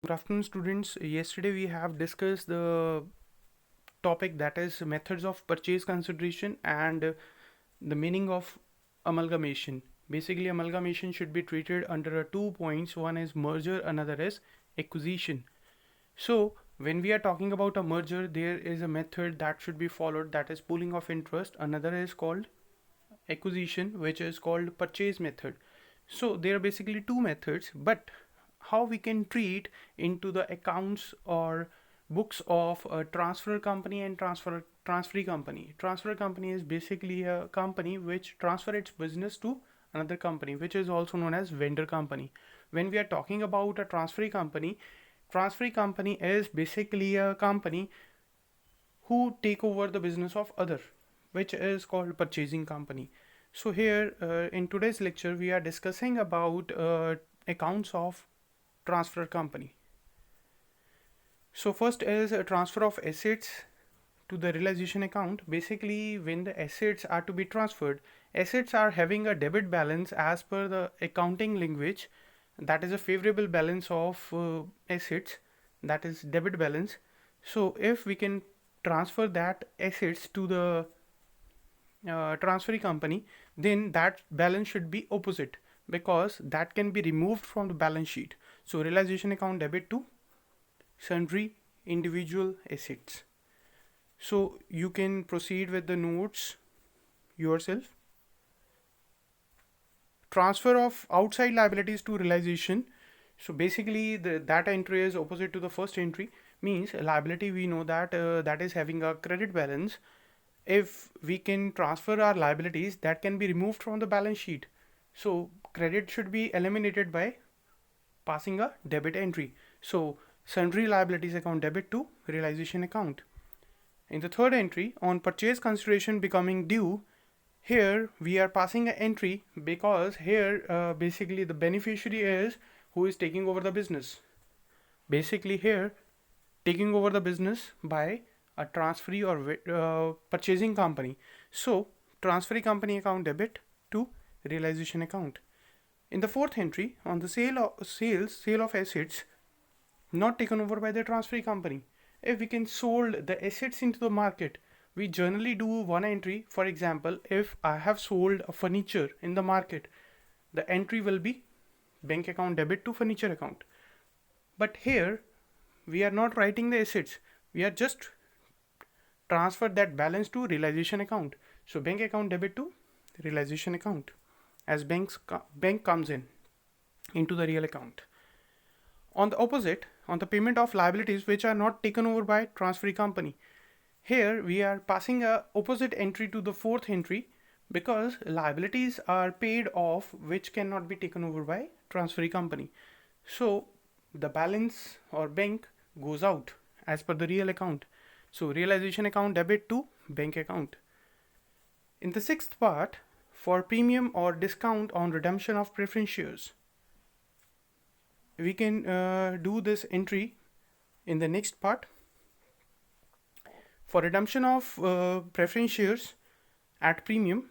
Good afternoon, students. Yesterday we have discussed the topic that is methods of purchase consideration and the meaning of amalgamation. Basically, amalgamation should be treated under 2 points. One is merger, another is acquisition. So, when we are talking about a merger, there is a method that should be followed, that is pooling of interest. Another is called acquisition, which is called purchase method. So there are basically two methods, but how we can treat into the accounts or books of a transfer company and transferee company. Transfer company is basically a company which transfer its business to another company, which is also known as vendor company. When we are talking about a transferee company is basically a company who take over the business of other, which is called purchasing company. So here in today's lecture we are discussing about accounts of transfer company. So first is a transfer of assets to the realization account. Basically, when the assets are to be transferred, assets are having a debit balance as per the accounting language, that is a favorable balance of assets, that is debit balance. So if we can transfer that assets to the transferee company, then that balance should be opposite, because that can be removed from the balance sheet. So realization account debit to sundry individual assets. So you can proceed with the notes yourself. Transfer of outside liabilities to realization. So basically that entry is opposite to the first entry, means liability we know that that is having a credit balance. If we can transfer our liabilities, that can be removed from the balance sheet. So credit should be eliminated by passing a debit entry. So sundry liabilities account debit to realization account. In the third entry, on purchase consideration becoming due, here we are passing an entry because here basically the beneficiary is who is taking over the business. Basically here taking over the business by a transferee or purchasing company. So transferee company account debit to realization account. In the fourth entry, on the sale of assets not taken over by the transferee company, if we can sold the assets into the market, we generally do one entry. For example, if I have sold a furniture in the market, the entry will be bank account debit to furniture account. But here we are not writing the assets, we are just transfer that balance to realization account. So bank account debit to realization account as bank comes in into the real account. On the opposite, on the payment of liabilities which are not taken over by transferee company, here we are passing a opposite entry to the fourth entry, because liabilities are paid off which cannot be taken over by transferee company. So the balance or bank goes out as per the real account. So realization account debit to bank account. In the sixth part, for premium or discount on redemption of preference shares, we can do this entry in the next part. For redemption of preference shares at premium,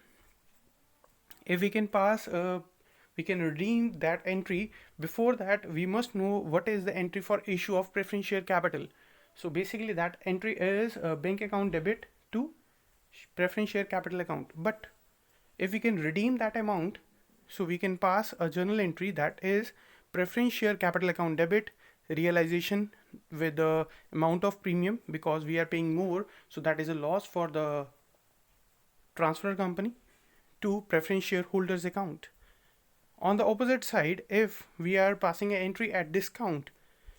if we can pass we can redeem that entry. Before that, we must know what is the entry for issue of preference share capital. So basically that entry is bank account debit to preference share capital account. But if we can redeem that amount, so we can pass a journal entry, that is preference share capital account debit realization with the amount of premium, because we are paying more, so that is a loss for the transfer company, to preference shareholders account. On the opposite side, if we are passing an entry at discount,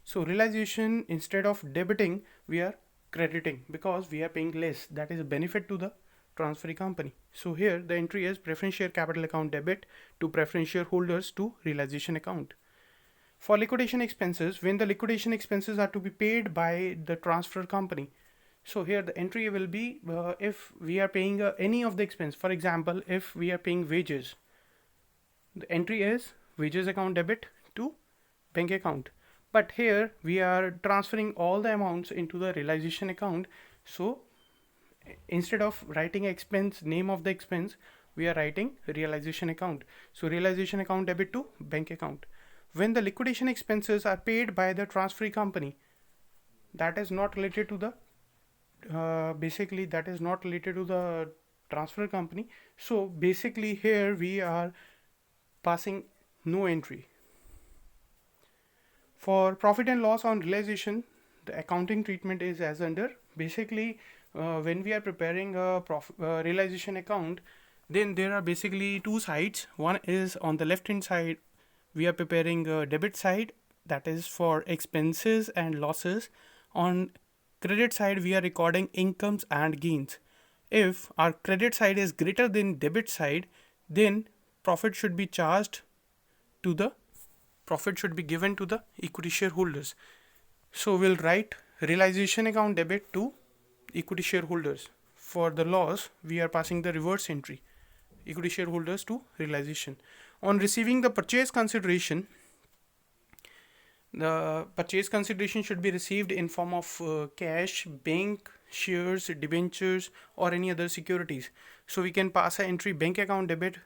so realization, instead of debiting, we are crediting because we are paying less. That is a benefit to the transferee company. So here the entry is preference share capital account debit to preference shareholders to realization account. For liquidation expenses, when the liquidation expenses are to be paid by the transfer company, so here the entry will be if we are paying any of the expense. For example, if we are paying wages, the entry is wages account debit to bank account. But here we are transferring all the amounts into the realization account. So instead of writing expense, name of the expense, we are writing realization account. So realization account debit to bank account. when the liquidation expenses are paid by the transferee company, that is not related to the basically that is not related to the transfer company. So basically here we are passing no entry. For profit and loss on realization, the accounting treatment is as under. Basically, when we are preparing a realization account, then there are basically two sides. One is on the left hand side, we are preparing a debit side, that is for expenses and losses. On credit side, we are recording incomes and gains. If our credit side is greater than debit side, then profit should be charged to the profit should be given to the equity shareholders. So we'll write realization account debit to equity shareholders. For the loss, we are passing the reverse entry, equity shareholders to realization. On receiving the purchase consideration, the purchase consideration should be received in form of cash, bank, shares, debentures, or any other securities. So we can pass an entry bank account debit,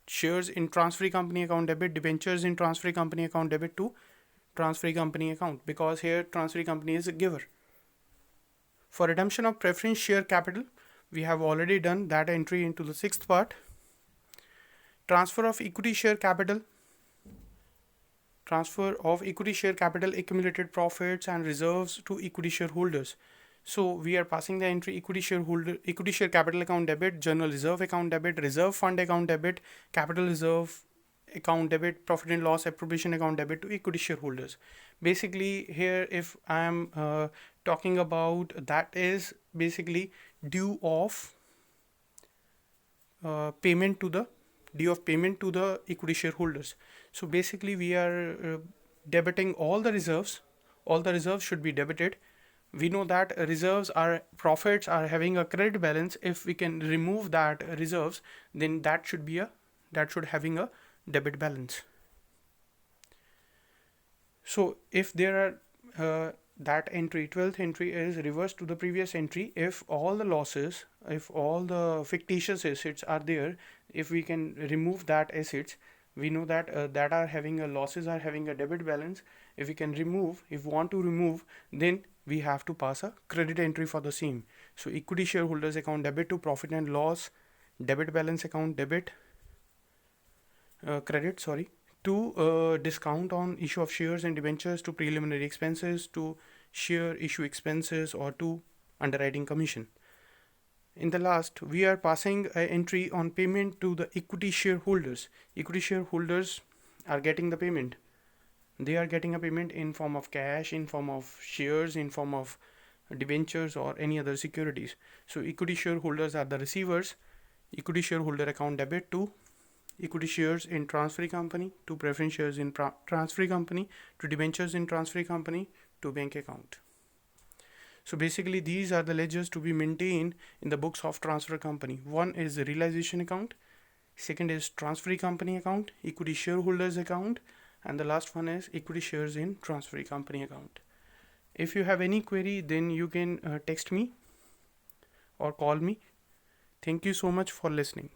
shares in transferee company account debit, debentures in transferee company account debit to transferee company account, because here transferee company is a giver. For redemption of preference share capital, we have already done that entry into the sixth part. Transfer of equity share capital, transfer of equity share capital, accumulated profits and reserves to equity shareholders. So we are passing the entry equity share capital account debit, general reserve account debit, reserve fund account debit, capital reserve account debit, profit and loss appropriation account debit to equity shareholders. Basically here, if I am talking about, that is basically due of payment to the equity shareholders. So basically we are debiting all the reserves should be debited. We know that profits are having a credit balance. If we can remove that reserves, then that should having a debit balance. So if there are that entry, 12th entry is reversed to the previous entry if all the losses, if all the fictitious assets are there. If we can remove that assets, we know that that are having a losses are having a debit balance. If we want to remove, then we have to pass a credit entry for the same. So equity shareholders account debit to profit and loss, debit balance account debit, credit, sorry, to discount on issue of shares and debentures, to preliminary expenses, to share issue expenses, or to underwriting commission. In the last, we are passing an entry on payment to the equity shareholders. Equity shareholders are getting the payment. They are getting a payment in form of cash, in form of shares, in form of debentures, or any other securities. So equity shareholders are the receivers. Equity shareholder account debit to equity shares in transferee company, to preference shares in transferee company, to debentures in transferee company, to bank account. So basically these are the ledgers to be maintained in the books of transfer company. One is the realization account, second is transferee company account, equity shareholders account, and the last one is equity shares in transferee company account. If you have any query, then you can text me or call me. Thank you so much for listening.